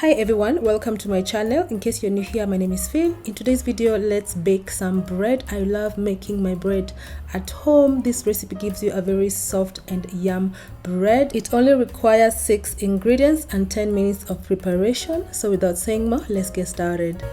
Hi everyone, welcome to my channel. In case you're new here, my name is Phil. In today's video, let's bake some bread. I love making my bread at home. This recipe gives you a very soft and yum bread. It only requires 6 ingredients and 10 minutes of preparation. So without saying more, let's get started.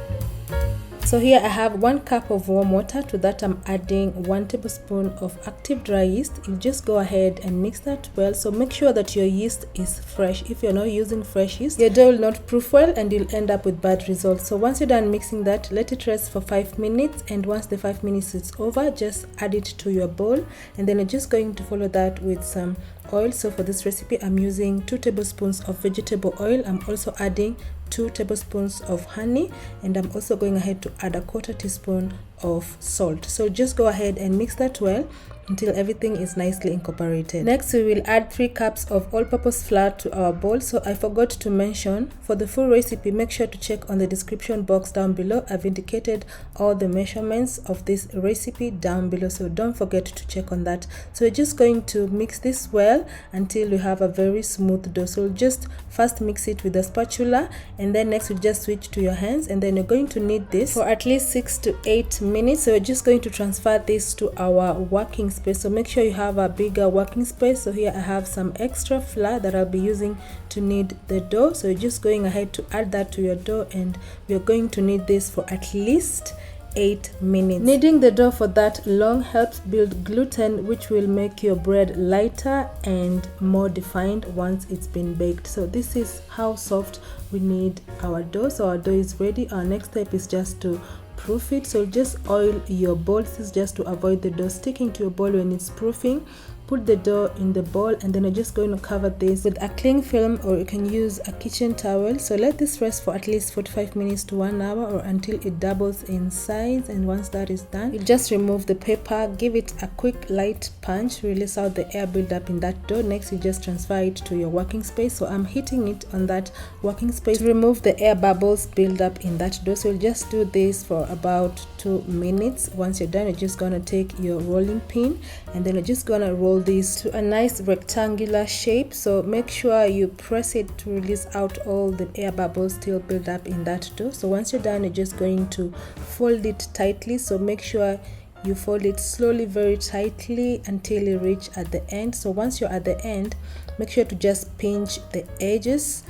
So here I have 1 cup of warm water. To that I'm adding 1 tablespoon of active dry yeast. You just go ahead and mix that well. So make sure that your yeast is fresh. If you're not using fresh yeast, your dough will not proof well and you'll end up with bad results. So once you're done mixing that, let it rest for 5 minutes, and once the 5 minutes is over, just add it to your bowl, and then you're just going to follow that with some oil. So for this recipe I'm using 2 tablespoons of vegetable oil. I'm also adding 2 tablespoons of honey, and I'm also going ahead to add a 1/4 teaspoon of salt. So just go ahead and mix that well until everything is nicely incorporated. Next we will add 3 cups of all-purpose flour to our bowl. So I forgot to mention, for the full recipe make sure to check on the description box down below. I've indicated all the measurements of this recipe down below, so don't forget to check on that. So we're just going to mix this well until you have a very smooth dough. So just first mix it with a spatula, and then next you just switch to your hands, and then you're going to knead this for at least 6 to 8 minutes. So we're just going to transfer this to our working space. So make sure you have a bigger working space. So here I have some extra flour that I'll be using to knead the dough. So you're just going ahead to add that to your dough, and we're going to knead this for at least 8 minutes. Kneading the dough for that long helps build gluten, which will make your bread lighter and more defined once it's been baked. So this is how soft we need our dough. So our dough is ready. Our next step is just to proof it. So just oil your bowl. This is just to avoid the dough sticking to your bowl when it's proofing. Put the dough in the bowl, and then you're just going to cover this with a cling film, or you can use a kitchen towel. So let this rest for at least 45 minutes to 1 hour, or until it doubles in size. And once that is done, you just remove the paper, give it a quick light punch, release out the air buildup in that dough. Next you just transfer it to your working space. So I'm heating it on that working space to remove the air bubbles build up in that dough. So you'll just do this for about 2 minutes. Once you're done, you're just going to take your rolling pin, and then you're just going to roll this to a nice rectangular shape. So make sure you press it to release out all the air bubbles still build up in that dough. So once you're done, you're just going to fold it tightly. So make sure you fold it slowly, very tightly, until you reach at the end. So once you're at the end, make sure to just pinch the edges,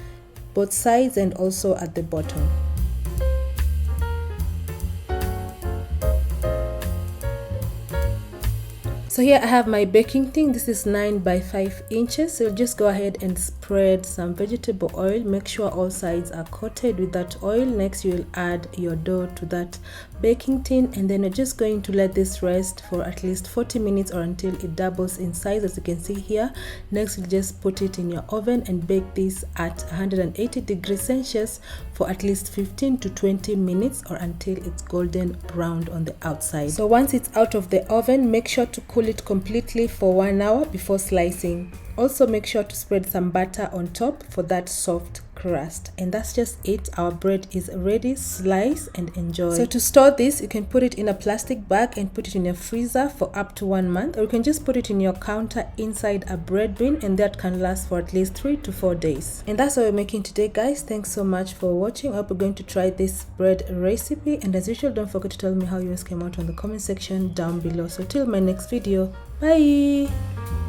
both sides and also at the bottom. So here I have my baking tin. This is 9 by 5 inches. So just go ahead and spread some vegetable oil. Make sure all sides are coated with that oil. Next you will add your dough to that baking tin, and then you're just going to let this rest for at least 40 minutes or until it doubles in size, as you can see here. Next you just put it in your oven and bake this at 180 degrees Celsius for at least 15 to 20 minutes, or until it's golden brown on the outside. So once it's out of the oven, make sure to cool it completely for 1 hour before slicing. Also make sure to spread some butter on top for that soft crust. And that's just it. Our bread is ready. Slice and enjoy. So to store this, you can put it in a plastic bag and put it in your freezer for up to 1 month, or you can just put it in your counter inside a bread bin, and that can last for at least 3 to 4 days. And that's what we're making today, guys. Thanks so much for watching. I hope you're going to try this bread recipe, and as usual, don't forget to tell me how yours came out on the comment section down below. So till my next video, bye.